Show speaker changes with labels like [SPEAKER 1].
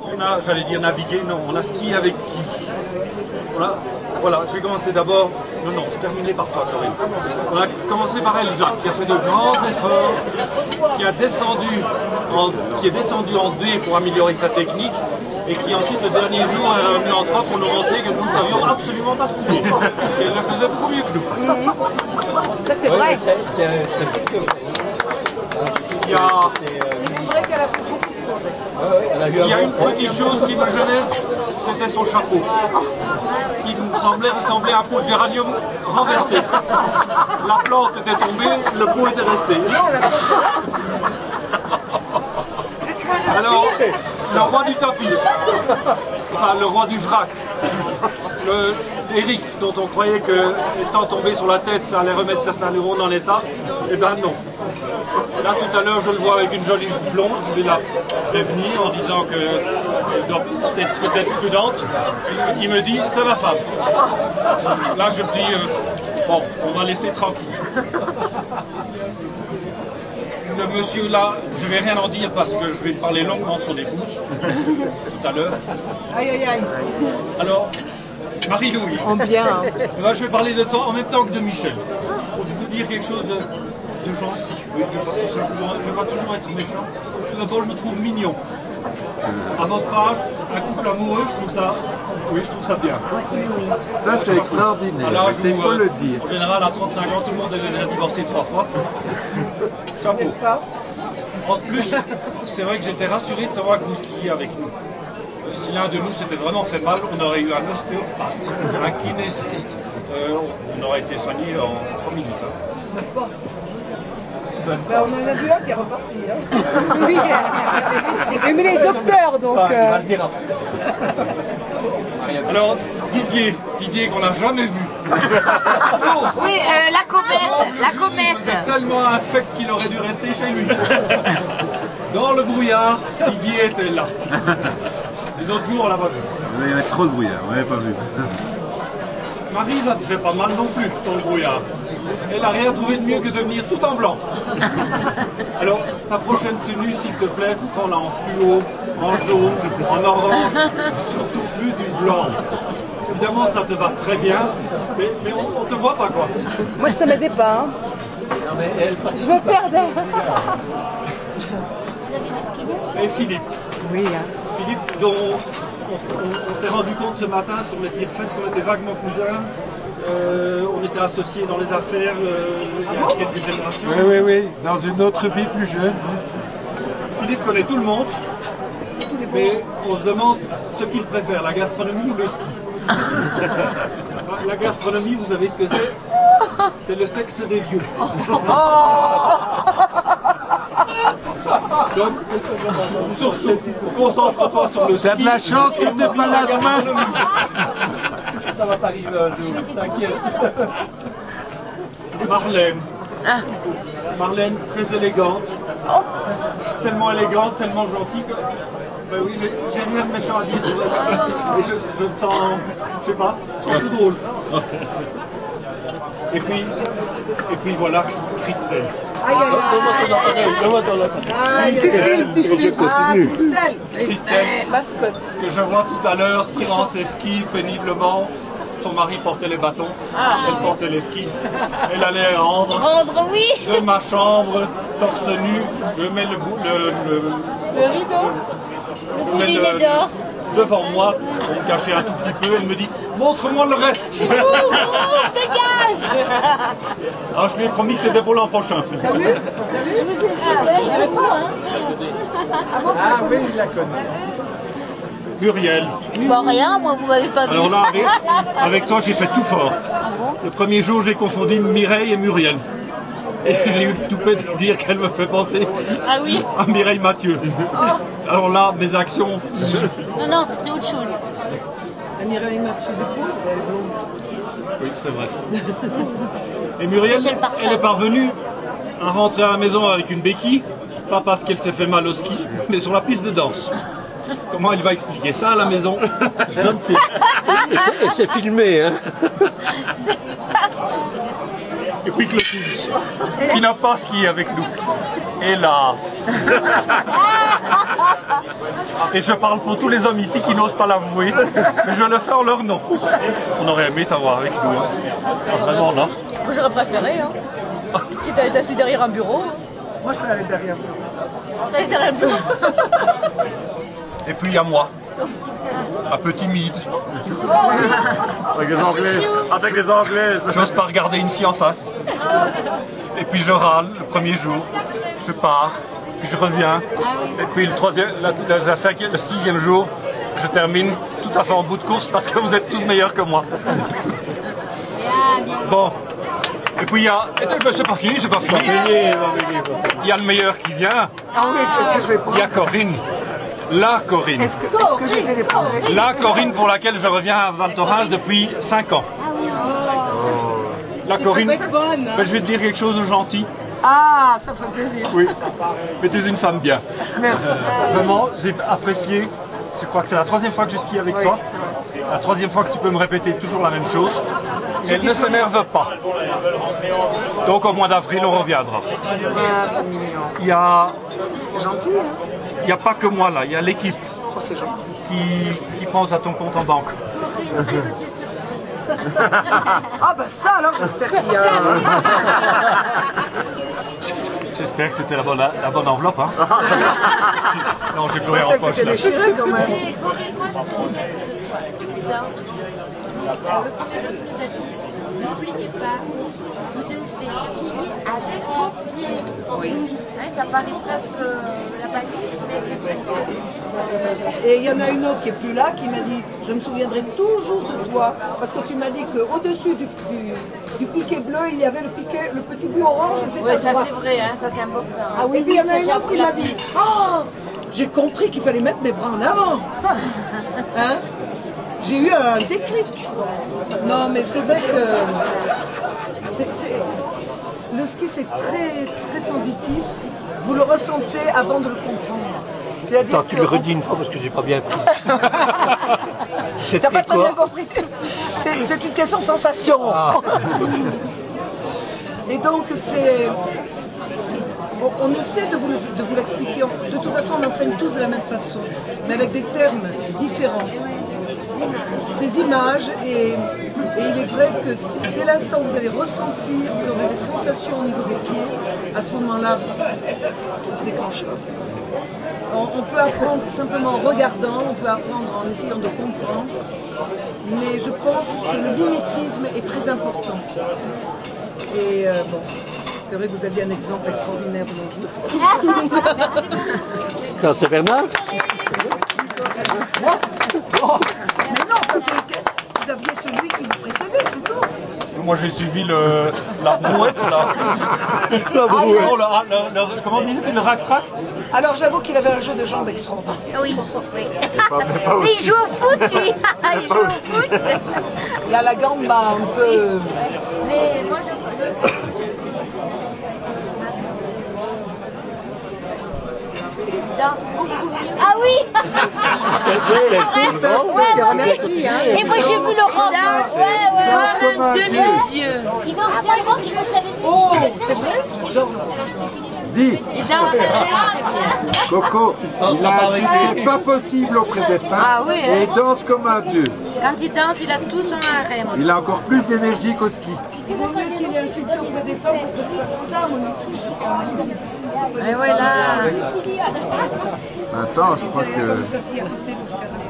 [SPEAKER 1] On a, j'allais dire naviguer, non, on a skié avec qui? Voilà, je vais commencer d'abord. Non, je terminerai par toi, Corinne. On a commencé par Elsa, qui a fait de grands efforts, qui est descendu en D pour améliorer sa technique, et qui ensuite, le dernier jour, est revenu en 3 pour nous montrer que nous ne savions absolument pas skier. Qu'elle le faisait beaucoup mieux que nous.
[SPEAKER 2] Ça, c'est vrai.
[SPEAKER 1] Il y a...
[SPEAKER 3] C'est vrai qu'elle a fait beaucoup de progrès.
[SPEAKER 1] S'il y a une petite chose qui me gênait, c'était son chapeau, qui me semblait ressembler à un pot de géranium renversé. La plante était tombée, le pot était resté. Alors, le roi du tapis, enfin le roi du vrac, Eric, dont on croyait que, étant tombé sur la tête, ça allait remettre certains neurones en état, eh ben non. Là, tout à l'heure, je le vois avec une jolie jupe blonde, je vais la prévenir en disant qu'elle doit être peut-être prudente. Il me dit, c'est ma femme. Là, je me dis, bon, on va laisser tranquille. Le monsieur là, je ne vais rien en dire parce que je vais parler longuement de son épouse, tout à l'heure.
[SPEAKER 3] Aïe, aïe, aïe.
[SPEAKER 1] Alors, Marie-Louise,
[SPEAKER 2] Bien.
[SPEAKER 1] moi, je vais parler de toi en même temps que de Michel, pour vous dire quelque chose de gentil. Oui, je ne vais pas toujours être méchant. Tout d'abord, je vous trouve mignon. À votre âge, un couple amoureux, je trouve ça bien.
[SPEAKER 4] Ça, c'est extraordinaire,
[SPEAKER 1] Alors,
[SPEAKER 4] il faut le dire.
[SPEAKER 1] En général, à 35 ans, tout le monde est déjà divorcé 3 fois. Chapeau. En plus, c'est vrai que j'étais rassuré de savoir que vous skiez avec nous. Si l'un de nous s'était vraiment fait mal, on aurait eu un ostéopathe, un kinésiste. On aurait été soigné en 3 minutes. Hein.
[SPEAKER 3] Ben, on en a vu un qui est reparti. Hein.
[SPEAKER 2] Oui, mais les docteurs, donc...
[SPEAKER 1] Alors, Didier qu'on n'a jamais vu.
[SPEAKER 5] Oui, la comète.
[SPEAKER 1] C'est tellement infect qu'il aurait dû rester chez lui. Dans le brouillard, Didier était là. Les autres jours, on l'a pas vu.
[SPEAKER 4] Il y avait trop de brouillard, on l'avait pas vu.
[SPEAKER 1] Marie, ça te fait pas mal non plus, dans le brouillard. Elle n'a rien trouvé de mieux que de venir tout en blanc. Alors, ta prochaine tenue, s'il te plaît, prends-la en fluo, en jaune, en orange, surtout plus du blanc. Évidemment, ça te va très bien, mais on te voit pas, quoi.
[SPEAKER 2] Moi, ça m'aidait pas. Hein. Je me perdais.
[SPEAKER 1] Et Philippe.
[SPEAKER 2] Oui. Hein.
[SPEAKER 1] Philippe, dont on s'est rendu compte ce matin sur les tire-fesses qu'on était vaguement cousins. On était associés dans les affaires il y a quelques générations.
[SPEAKER 4] Oui, dans une autre vie plus jeune.
[SPEAKER 1] Philippe connaît tout le monde, mais on se demande ce qu'il préfère, la gastronomie ou le ski. La gastronomie, vous savez ce que c'est? C'est le sexe des vieux. Donc, surtout, concentre-toi sur le ski.
[SPEAKER 4] T'as de la chance que t'es pas là demain.
[SPEAKER 1] Ça va t'arriver un jour, t'inquiète. Marlène. Marlène, très élégante. Tellement élégante, tellement gentille que... Ben oui, mais j'ai rien de méchant à dire sur elle. Et je me sens, je sais pas, tout drôle. Et puis voilà, Christelle.
[SPEAKER 3] Aïe, aïe, aïe.
[SPEAKER 2] Tu filmes.
[SPEAKER 3] Ah, Christelle.
[SPEAKER 1] Christelle,
[SPEAKER 2] Mascotte.
[SPEAKER 1] que je vois tout à l'heure tirant ses skis péniblement. Son mari portait les bâtons, elle portait les skis. Elle allait rendre.
[SPEAKER 5] Oui.
[SPEAKER 1] De ma chambre, torse nu, je mets le rideau.
[SPEAKER 5] Le bout du nez d'or.
[SPEAKER 1] Devant moi, pour me cacher un tout petit peu, elle me dit « Montre-moi le reste !»
[SPEAKER 5] Dégage.
[SPEAKER 1] Alors je lui ai promis que c'était pour l'an prochain.
[SPEAKER 3] T'as vu?
[SPEAKER 4] Ah oui, il la connaît.
[SPEAKER 1] Muriel.
[SPEAKER 5] Bon, rien, moi, vous m'avez pas vu.
[SPEAKER 1] Alors là, avec toi, j'ai fait tout fort. Le premier jour, j'ai confondu Mireille et Muriel. Et j'ai eu le toupet de dire qu'elle me fait penser à Mireille Mathieu. Alors là, mes actions...
[SPEAKER 5] Non, c'était autre chose.
[SPEAKER 3] La Mireille Mathieu de Pau, elle est blonde.
[SPEAKER 1] Oui, c'est vrai. Et Muriel,
[SPEAKER 5] C'était le parfum.
[SPEAKER 1] elle est parvenue à rentrer à la maison avec une béquille, pas parce qu'elle s'est fait mal au ski, mais sur la piste de danse. Comment elle va expliquer ça à la maison? Je ne sais pas.
[SPEAKER 4] Et c'est filmé, hein.
[SPEAKER 1] Et puis Clotilde, qui n'a pas skié avec nous. Hélas. Et je parle pour tous les hommes ici qui n'osent pas l'avouer, mais je le fais en leur nom. On aurait aimé t'avoir avec nous. Hein. Vraiment, là.
[SPEAKER 2] Moi j'aurais préféré, hein. Quitte à être assis derrière un bureau.
[SPEAKER 3] Moi, je serais allée derrière.
[SPEAKER 2] Je serais allé derrière un bureau.
[SPEAKER 1] Et puis il y a moi, un peu timide.
[SPEAKER 4] Avec les Anglaises. Avec les Anglaises.
[SPEAKER 1] J'ose pas regarder une fille en face. Et puis je râle le premier jour, je pars, puis je reviens. Et puis le troisième, le sixième jour, je termine tout à fait en bout de course parce que vous êtes tous meilleurs que moi. Bon. Et puis il y a... C'est pas fini, c'est pas fini. Il y a le meilleur qui vient.
[SPEAKER 3] Ah oui, qu'est-ce que je vais prendre?
[SPEAKER 1] Il y a Corinne. La Corinne.
[SPEAKER 3] Est-ce que j'ai fait des progrès?
[SPEAKER 1] La Corinne pour laquelle je reviens à Val Thorens depuis 5 ans. La Corinne, ben, je vais te dire quelque chose de gentil.
[SPEAKER 3] Ah, ça fait plaisir.
[SPEAKER 1] Oui, mais tu es une femme bien.
[SPEAKER 3] Merci.
[SPEAKER 1] Vraiment, j'ai apprécié. Je crois que c'est la troisième fois que je skie avec
[SPEAKER 3] Oui,
[SPEAKER 1] toi.
[SPEAKER 3] c'est vrai.
[SPEAKER 1] La troisième fois que tu peux me répéter toujours la même chose. Et elle ne s'énerve pas. Donc au mois d'avril, on reviendra.
[SPEAKER 3] Ah, c'est mignon.
[SPEAKER 1] Il y a...
[SPEAKER 3] C'est gentil, hein?
[SPEAKER 1] Il n'y a pas que moi là, il y a l'équipe
[SPEAKER 3] Oh, c'est gentil.
[SPEAKER 1] qui pense à ton compte en banque.
[SPEAKER 3] Ah, bah ça, alors, j'espère qu'il y a...
[SPEAKER 1] J'espère que c'était la bonne enveloppe. Hein. Non, j'ai plus rien en
[SPEAKER 3] Celle que
[SPEAKER 1] poche
[SPEAKER 3] t'es
[SPEAKER 1] là.
[SPEAKER 3] déchirée, quand même.
[SPEAKER 5] N'oubliez pas, vous devez skier avec vos pieds.
[SPEAKER 3] Oui.
[SPEAKER 5] Ça paraît presque la balise, mais c'est vrai que...
[SPEAKER 3] Et il y en a une autre qui est plus là, qui m'a dit, je me souviendrai toujours de toi, parce que tu m'as dit qu'au-dessus du piquet bleu, il y avait le petit but orange.
[SPEAKER 2] Oui, ça c'est vrai, hein, ça c'est important.
[SPEAKER 5] Ah oui,
[SPEAKER 3] Et puis il y en a une
[SPEAKER 5] ça,
[SPEAKER 3] autre qui m'a dit, oh, j'ai compris qu'il fallait mettre mes bras en avant. Hein? J'ai eu un déclic. Non, mais c'est vrai que le ski c'est très très sensitif. Vous le ressentez avant de le comprendre. C'est-à-dire
[SPEAKER 6] Tu le redis une fois parce que j'ai pas bien pris.
[SPEAKER 3] T'as pas très bien compris. C'est une question de sensation. Et donc on essaie de vous l'expliquer. De toute façon, on enseigne tous de la même façon, mais avec des termes différents, des images. Et il est vrai que dès l'instant où vous allez ressentir, vous aurez des sensations au niveau des pieds, à ce moment-là, ça se déclenchera. On peut apprendre simplement en regardant, on peut apprendre en essayant de comprendre, mais je pense que le mimétisme est très important. Et bon, c'est vrai que vous aviez un exemple extraordinaire de mon
[SPEAKER 6] Non, c'est Bernard.
[SPEAKER 3] Mais non, vous aviez celui qui vous précédait, c'est tout.
[SPEAKER 1] Moi j'ai suivi la brouette là.
[SPEAKER 6] La brouette.
[SPEAKER 1] Oh, comment disait-tu, le rack-track?
[SPEAKER 3] Alors j'avoue qu'il avait un jeu de jambes extraordinaire.
[SPEAKER 5] Oui, oui. Mais il joue au foot, lui. Il joue au foot.
[SPEAKER 3] Là, la gamba un peu...
[SPEAKER 5] Mais moi, je... Il danse beaucoup mieux. Ah oui. Et moi, j'ai vu Laurent.
[SPEAKER 4] Comme un dieu.
[SPEAKER 5] Il danse bien avant qu'il ne savait plus.
[SPEAKER 3] Oh, c'est vrai.
[SPEAKER 4] Dis,
[SPEAKER 5] Il danse bien.
[SPEAKER 4] Coco, il a un succès pas possible auprès des femmes
[SPEAKER 3] Ah oui, hein.
[SPEAKER 4] et il danse comme un dieu.
[SPEAKER 7] Quand il danse, il a tout son harem.
[SPEAKER 4] Il a encore plus d'énergie qu'au ski.
[SPEAKER 3] Il vaut mieux qu'il y ait un succès auprès des femmes que ça, Monique.
[SPEAKER 7] Et voilà.
[SPEAKER 4] Attends, je crois
[SPEAKER 3] Vous
[SPEAKER 4] que...
[SPEAKER 3] Sophie, à côté, vous se calmez.